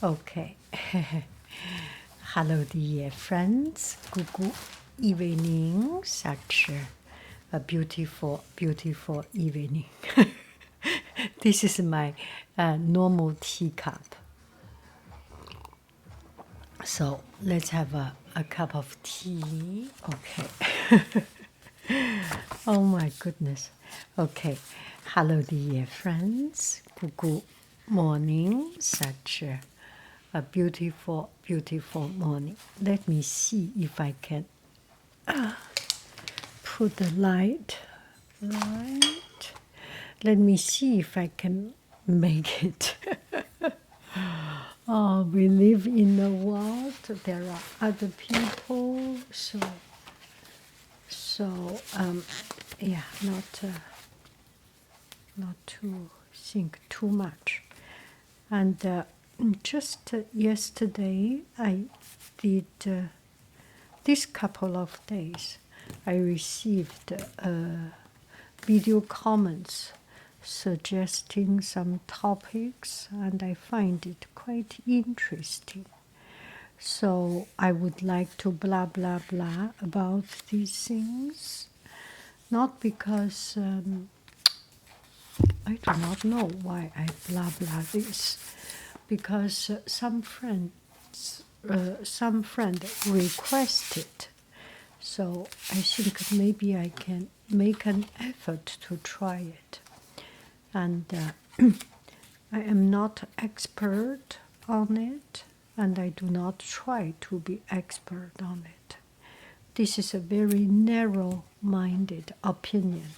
Okay. Hello, dear friends. Good evening. Such a beautiful, beautiful evening. This is my normal teacup. So let's have a cup of tea. Okay. Oh my goodness. Okay. Hello, dear friends. Good morning. Such a beautiful, beautiful morning. Let me see if I can put the light right. Let me see if I can make it. Oh, we live in a world. There are other people, yeah, not to think too much. And just yesterday, I did this couple of days. I received video comments suggesting some topics, and I find it quite interesting. So I would like to blah blah blah about these things, not because I do not know why I blah blah this, because some friend requested. So I think maybe I can make an effort to try it. And I am not expert on it, and I do not try to be expert on it. This is a very narrow-minded opinion,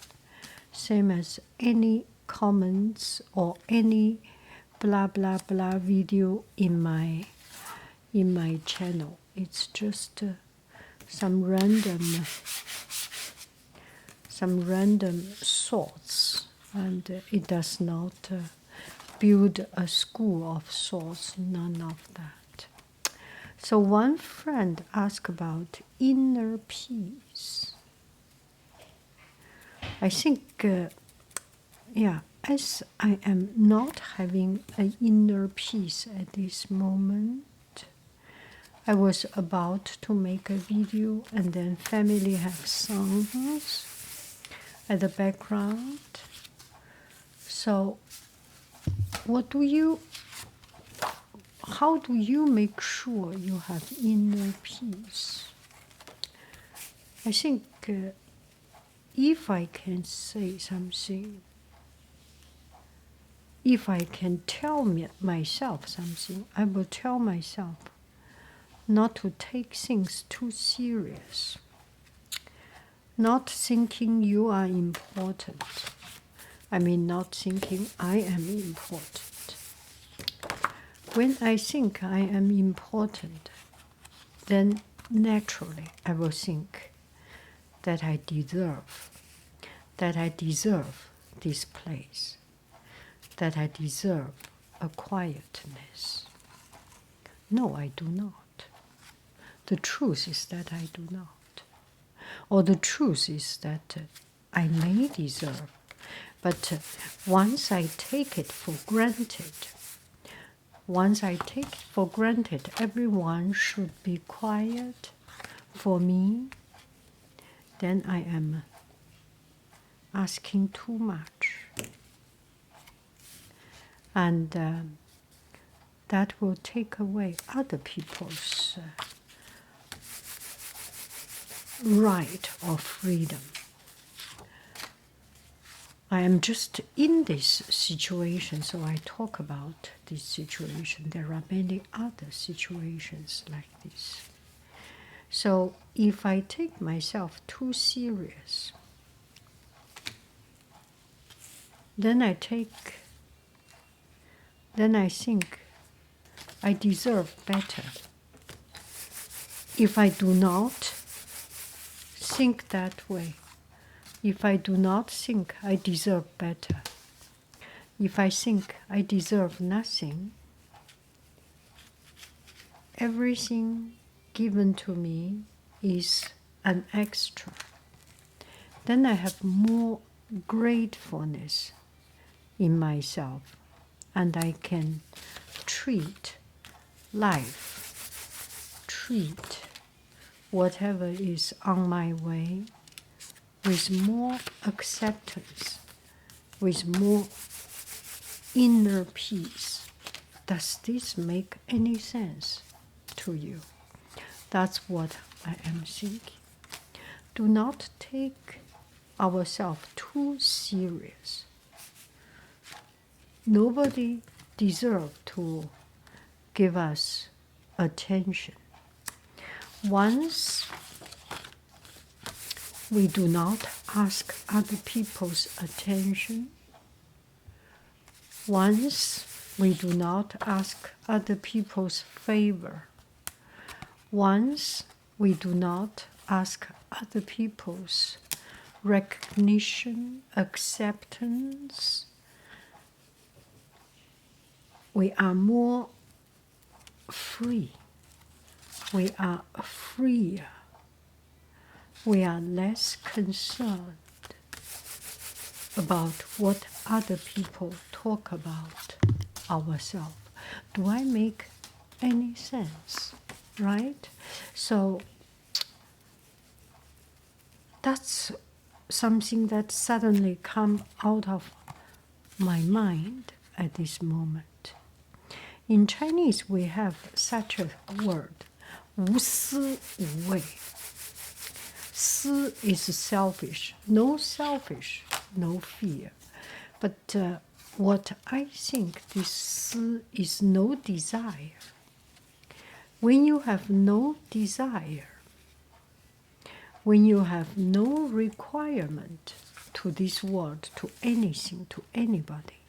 same as any comments or any blah blah blah video in my channel. It's just some random thoughts, and it does not build a school of thoughts. None of that. So one friend asked about inner peace. I think, yeah, as I am not having an inner peace at this moment, I was about to make a video, and then family have songs at the background. So how do you make sure you have inner peace? I think if I can say something, if I can tell myself something, I will tell myself not to take things too serious, not thinking you are important. I mean, not thinking I am important. When I think I am important, then naturally I will think that I deserve this place, that I deserve a quietness. No, I do not. The truth is that I do not. Or the truth is that I may deserve. But once I take it for granted, everyone should be quiet for me, then I am asking too much. And that will take away other people's right of freedom. I am just in this situation, so I talk about this situation. There are many other situations like this. So if I take myself too serious, then I think I deserve better. If I do not think that way, if I do not think I deserve better, if I think I deserve nothing, everything given to me is an extra, then I have more gratefulness in myself, and I can treat life, treat whatever is on my way with more acceptance, with more inner peace. Does this make any sense to you? That's what I am thinking. Do not take ourselves too serious. Nobody deserves to give us attention. Once we do not ask other people's attention, once we do not ask other people's favor, once we do not ask other people's recognition, acceptance, we are more free. We are freer. We are less concerned about what other people talk about ourselves. Do I make any sense? Right? So that's something that suddenly come out of my mind at this moment. In Chinese, we have such a word, 无私无畏. 私 is selfish. No selfish, no fear. But what I think this 私 is no desire. When you have no desire, when you have no requirement to this world, to anything, to anybody,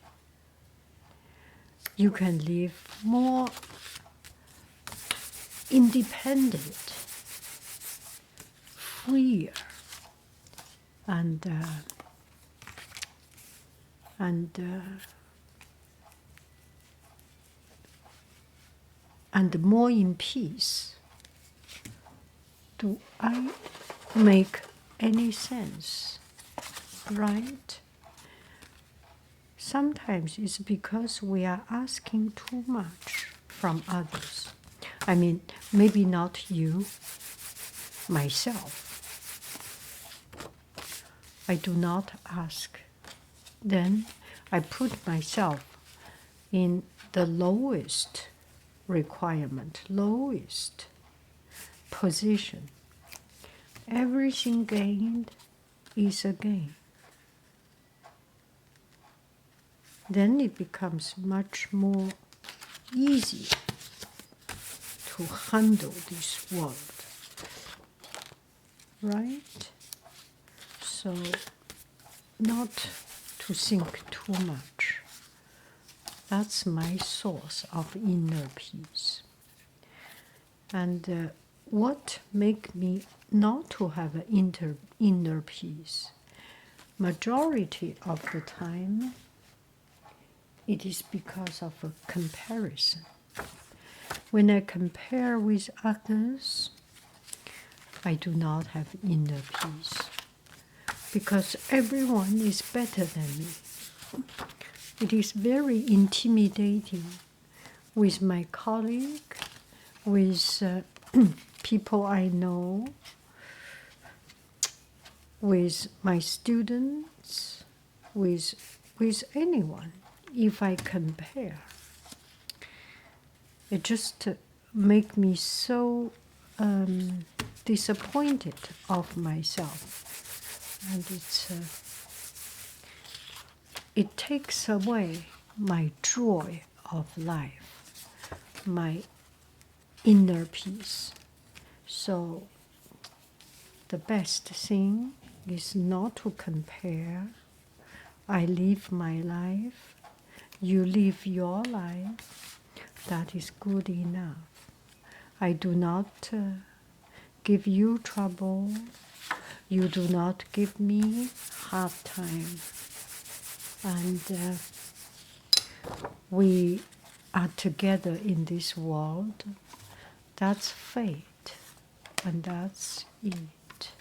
you can live more independent, freer, and more in peace. Do I make any sense? Right? Sometimes it's because we are asking too much from others. I mean, maybe not you, myself. I do not ask. Then I put myself in the lowest requirement, lowest position. Everything gained is a gain. Then it becomes much more easy to handle this world. Right? So, not to think too much. That's my source of inner peace. And what makes me not to have an inner peace? Majority of the time, it is because of a comparison. When I compare with others, I do not have inner peace. Because everyone is better than me. It is very intimidating with my colleague, with people I know, with my students, with anyone. If I compare, it just makes me so disappointed of myself, and it takes away my joy of life, my inner peace. So the best thing is not to compare. I live my life. You live your life, that is good enough. I do not give you trouble. You do not give me hard time. And we are together in this world. That's fate, and that's it.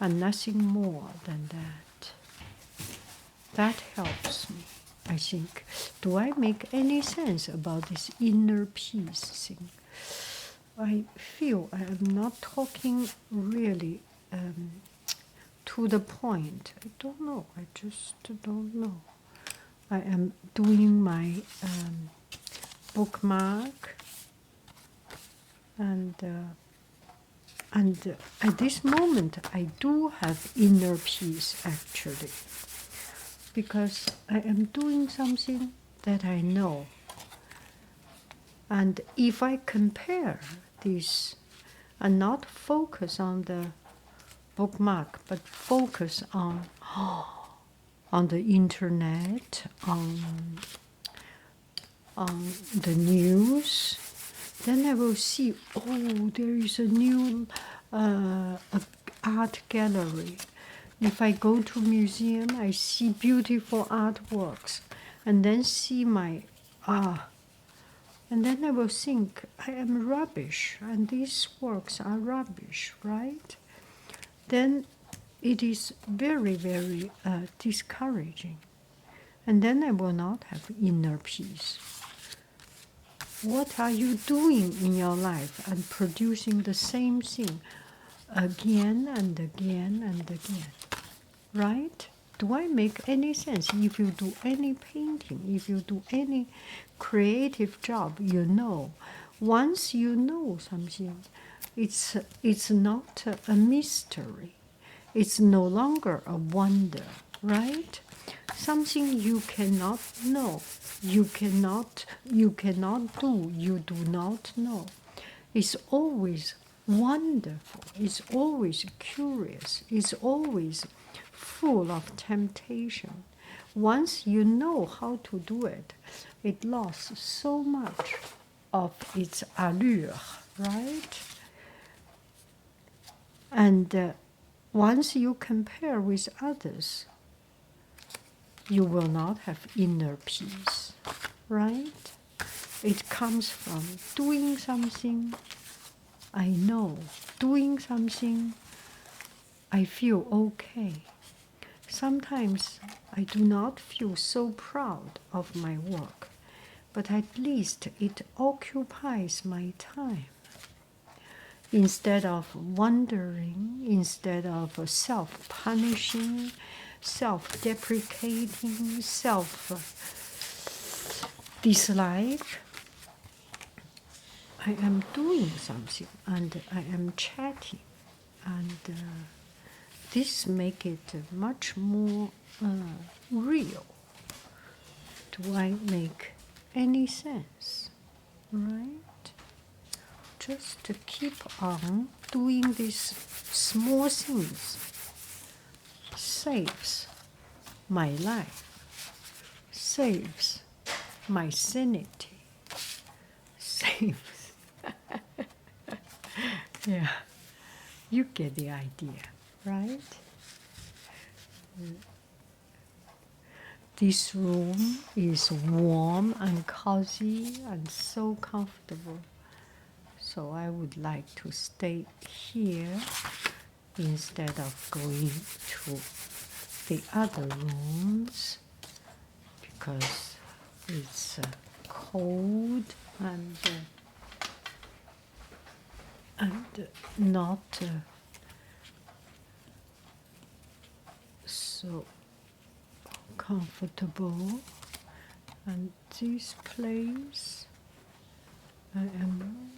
And nothing more than that. That helps me. I think. Do I make any sense about this inner peace thing? I feel I am not talking really to the point. I don't know. I just don't know. I am doing my bookmark, and at this moment I do have inner peace actually, because I am doing something that I know. And if I compare this and not focus on the bookmark, but focus on the internet, on the news, then I will see, oh, there is a new art gallery. If I go to museum, I see beautiful artworks, and then see my and then I will think I am rubbish, and these works are rubbish, right? Then it is very, very discouraging, and then I will not have inner peace. What are you doing in your life and producing the same thing again and again and again, right? Do I make any sense? If you do any painting, if you do any creative job, you know, once you know something, it's not a mystery. It's no longer a wonder, right? Something you cannot know, you cannot do, you do not know. It's always wonderful, it's always curious, it's always full of temptation. Once you know how to do it, it lost so much of its allure, right? And once you compare with others, you will not have inner peace, right? It comes from doing something I know, doing something I feel okay. Sometimes I do not feel so proud of my work, but at least it occupies my time. Instead of wondering, instead of self-punishing, self-deprecating, self-dislike, I am doing something and I am chatting, and this makes it much more real. Do I make any sense? Right? Just to keep on doing these small things saves my life, saves my sanity, saves. Yeah, you get the idea, right? This room is warm and cozy and so comfortable. So I would like to stay here instead of going to the other rooms, because it's cold and not so comfortable. And this place, I am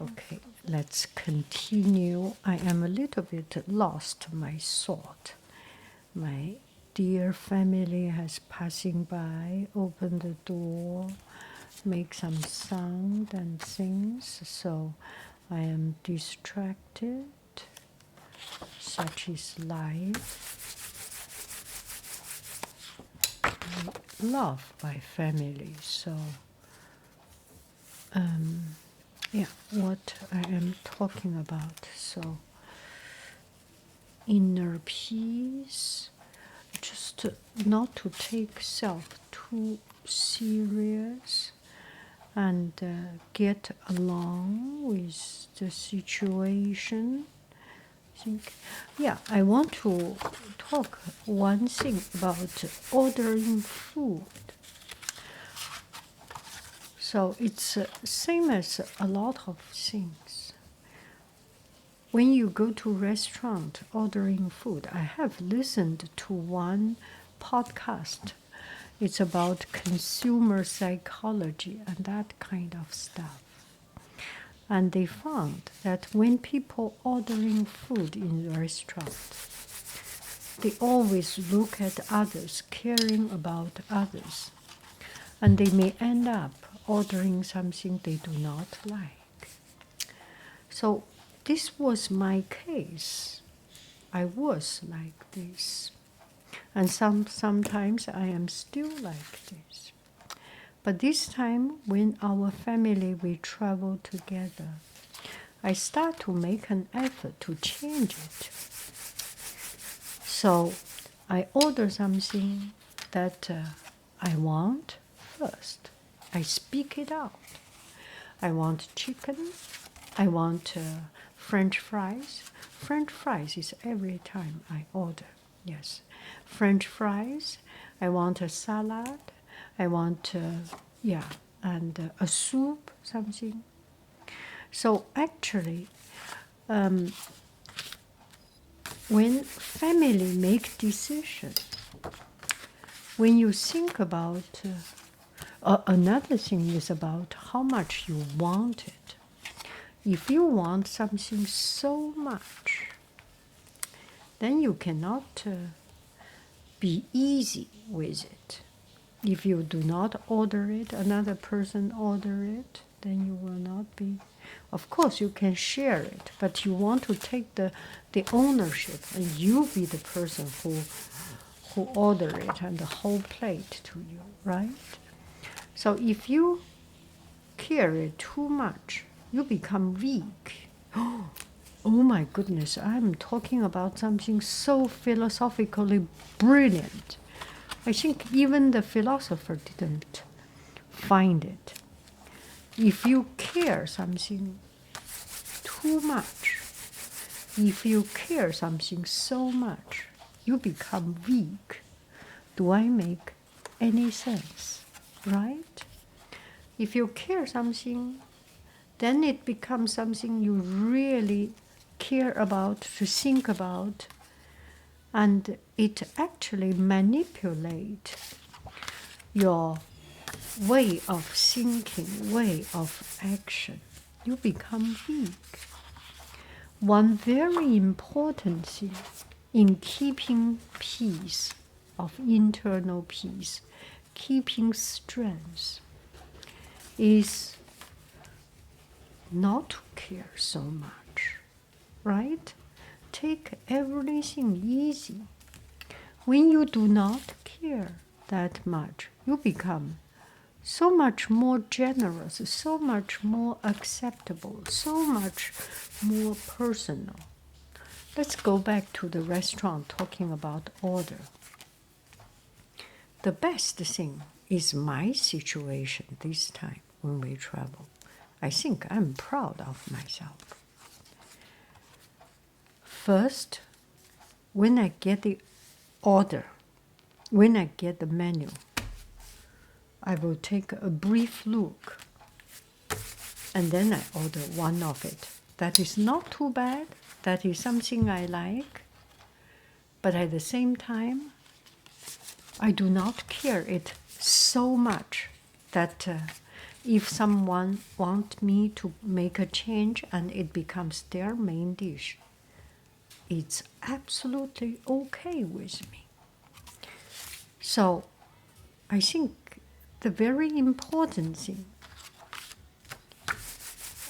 okay. Let's continue. I am a little bit lost my thought. My dear family has passing by, opened the door, make some sound and things, so I am distracted. Such is life. I love my family, so yeah, what I am talking about. So inner peace, just not to take self too serious, and get along with the situation, think, yeah, I want to talk one thing about ordering food. So it's same as a lot of things. When you go to restaurant ordering food, I have listened to one podcast. It's about consumer psychology and that kind of stuff. And they found that when people ordering food in the restaurant, they always look at others, caring about others. And they may end up ordering something they do not like. So this was my case. I was like this. And sometimes I am still like this. But this time, when our family, we travel together, I start to make an effort to change it. So I order something that I want first. I speak it out. I want chicken. I want French fries. French fries is every time I order. Yes. French fries. I want a salad. I want, and a soup, something. So actually, when family make decision, when you think about, another thing is about how much you want it. If you want something so much, then you cannot be easy with it. If you do not order it, another person order it, then you will not be. Of course, you can share it, but you want to take the ownership, and you be the person who order it and the whole plate to you, right? So if you carry too much, you become weak. Oh my goodness, I'm talking about something so philosophically brilliant. I think even the philosopher didn't find it. If you care something too much, if you care something so much, you become weak. Do I make any sense? Right? If you care something, then it becomes something you really care about, to think about, and it actually manipulates your way of thinking, way of action. You become weak. One very important thing in keeping peace, of internal peace, keeping strength, is not to care so much, right? Take everything easy. When you do not care that much, you become so much more generous, so much more acceptable, so much more personal. Let's go back to the restaurant talking about order. The best thing is my situation this time when we travel. I think I'm proud of myself. First, when I get the order, when I get the menu, I will take a brief look, and then I order one of it. That is not too bad. That is something I like. But at the same time, I do not care it so much that if someone wants me to make a change and it becomes their main dish, it's absolutely okay with me. So I think the very important thing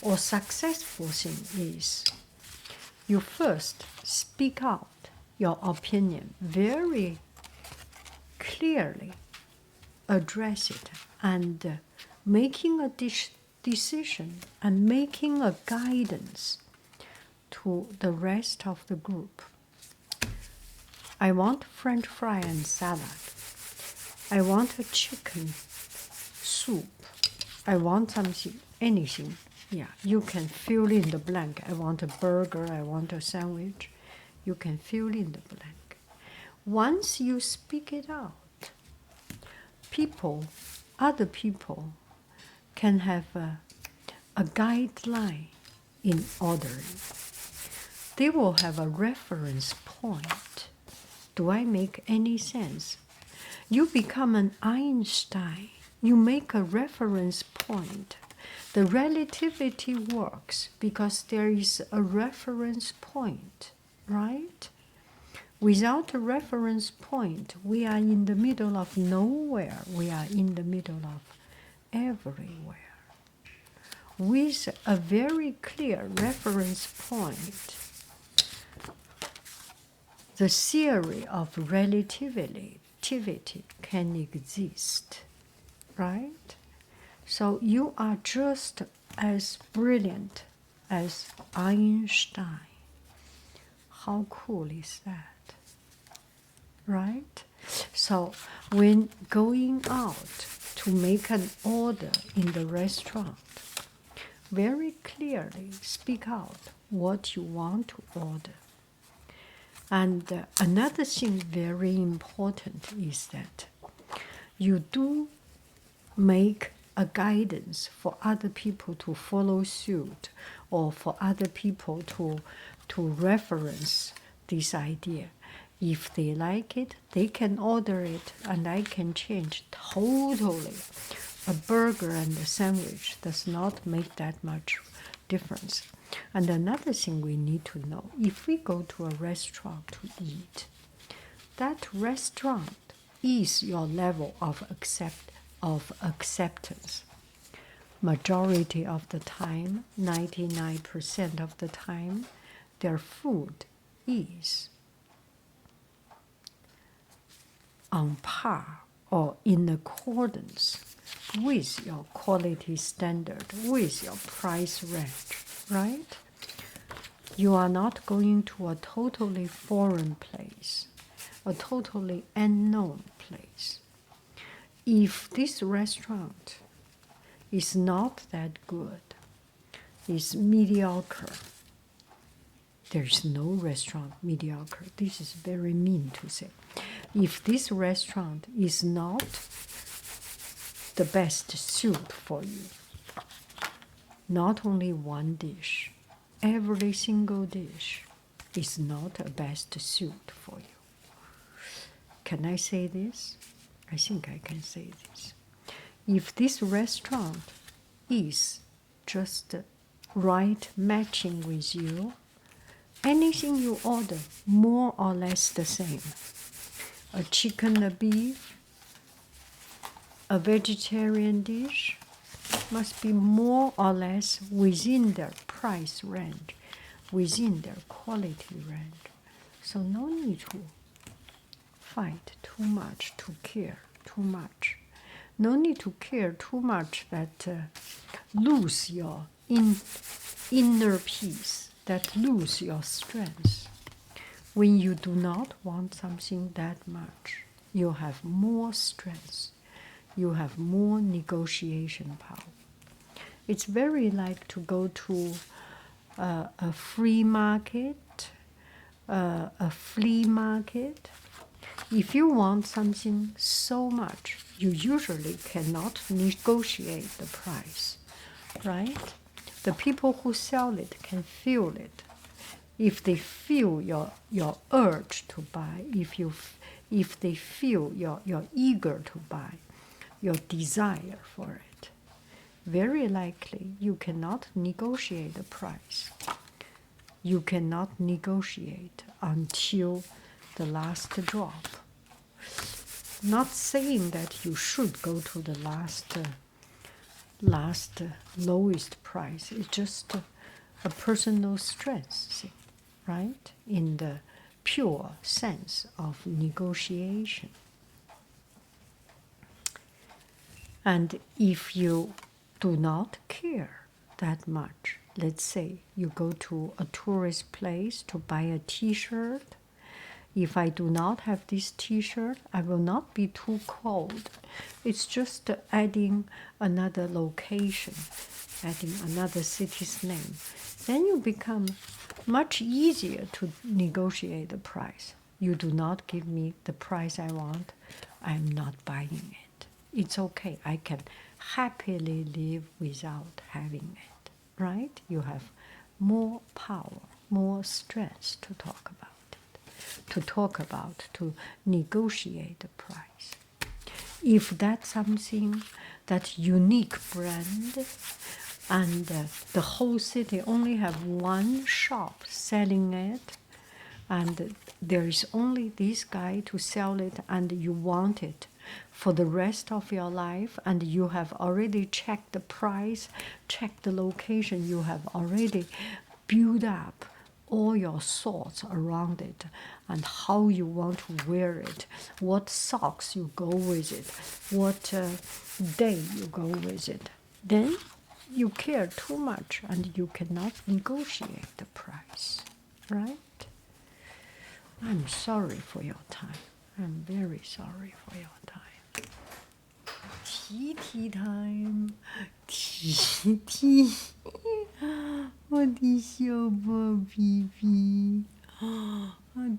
or successful thing is you first speak out your opinion very clearly, address it, and making a decision and making a guidance to the rest of the group. I want French fry and salad. I want a chicken soup. I want something, anything. Yeah, you can fill in the blank. I want a burger. I want a sandwich. You can fill in the blank. Once you speak it out, other people can have a guideline in ordering. They will have a reference point. Do I make any sense? You become an Einstein. You make a reference point. The relativity works because there is a reference point, right? Without a reference point, we are in the middle of nowhere. We are in the middle of everywhere. With a very clear reference point, the theory of relativity can exist, right? So you are just as brilliant as Einstein. How cool is that? Right? So when going out to make an order in the restaurant, very clearly speak out what you want to order. And another thing very important is that you do make a guidance for other people to follow suit, or for other people to reference this idea. If they like it, they can order it, and I can change totally. A burger and a sandwich does not make that much difference. And another thing we need to know, if we go to a restaurant to eat, that restaurant is your level of acceptance. Majority of the time, 99% of the time, their food is on par or in accordance with your quality standard, with your price range, right? You are not going to a totally foreign place, a totally unknown place. If this restaurant is not that good, is mediocre, there's no restaurant mediocre. This is very mean to say. If this restaurant is not the best suit for you, not only one dish, every single dish is not a best suit for you. Can I say this? I think I can say this. If this restaurant is just right matching with you, anything you order, more or less the same. A chicken, a beef, a vegetarian dish must be more or less within their price range, within their quality range. So no need to fight too much, to care too much. No need to care too much that lose your inner peace, that lose your strength. When you do not want something that much, you have more strength. You have more negotiation power. It's very like to go to a free market, a flea market. If you want something so much, you usually cannot negotiate the price, right? The people who sell it can feel it. If they feel your urge to buy, if they feel you're eager to buy, your desire for it, very likely you cannot negotiate the price. You cannot negotiate until the last drop. Not saying that you should go to the last lowest price. It's just a personal strength thing, right? In the pure sense of negotiation. And if you do not care that much, let's say you go to a tourist place to buy a t-shirt. If I do not have this t-shirt, I will not be too cold. It's just adding another location, adding another city's name. then you become much easier to negotiate the price. You do not give me the price I want, I'm not buying it. It's okay. I can happily live without having it, right? You have more power, more strength to talk about, to negotiate the price. If that's something, that unique brand, and the whole city only have one shop selling it, and there is only this guy to sell it, and you want it for the rest of your life, and you have already checked the price, checked the location, you have already built up all your thoughts around it, and how you want to wear it, what socks you go with it, what day you go with it, then you care too much and you cannot negotiate the price, right? I'm sorry for your time. I'm very sorry for your time. Tea time. Tea. 我的小宝贝贝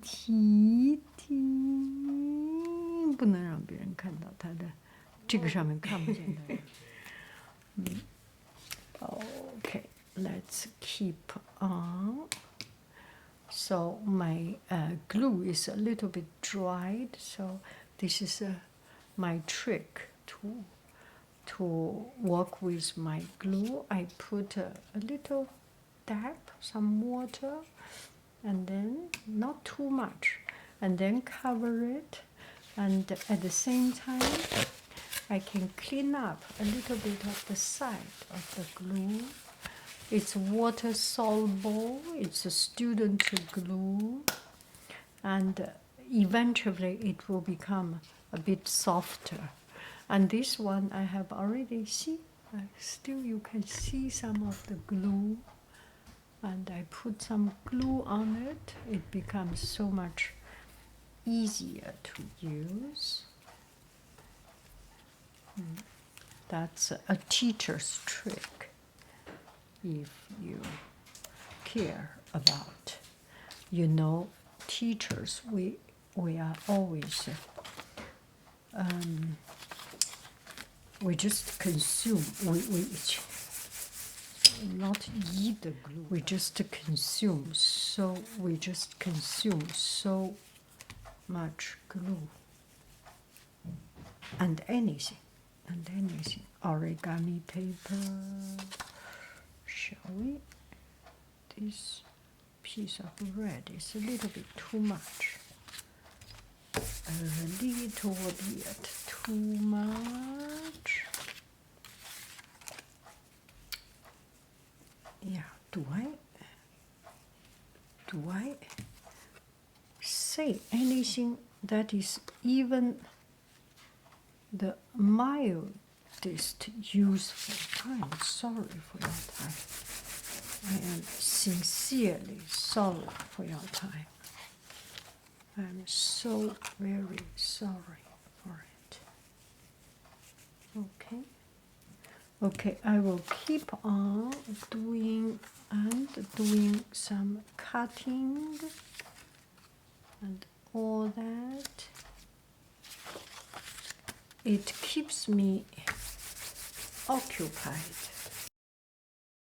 ，tea，不能让别人看到他的，这个上面看不见的。Okay, let's keep on. So my glue is a little bit dried, so this is my trick to work with my glue. I put a little dab, some water, and then not too much, and then cover it, and at the same time I can clean up a little bit of the side of the glue. It's water soluble, it's a student glue, and eventually it will become a bit softer. And this one I have already seen, still you can see some of the glue, and I put some glue on it, it becomes so much easier to use. That's a teacher's trick. If you care about, teachers, we are always, we just consume, we not eat the glue, we just consume so much glue and anything, origami paper. Shall we? This piece of red is a little bit too much. A little bit too much. Yeah, do I say anything that is even the mildest useful? I'm sorry for your time. I am sincerely sorry for your time. I'm so very sorry for it. Okay? Okay, I will keep on doing some cutting and all that. It keeps me occupied.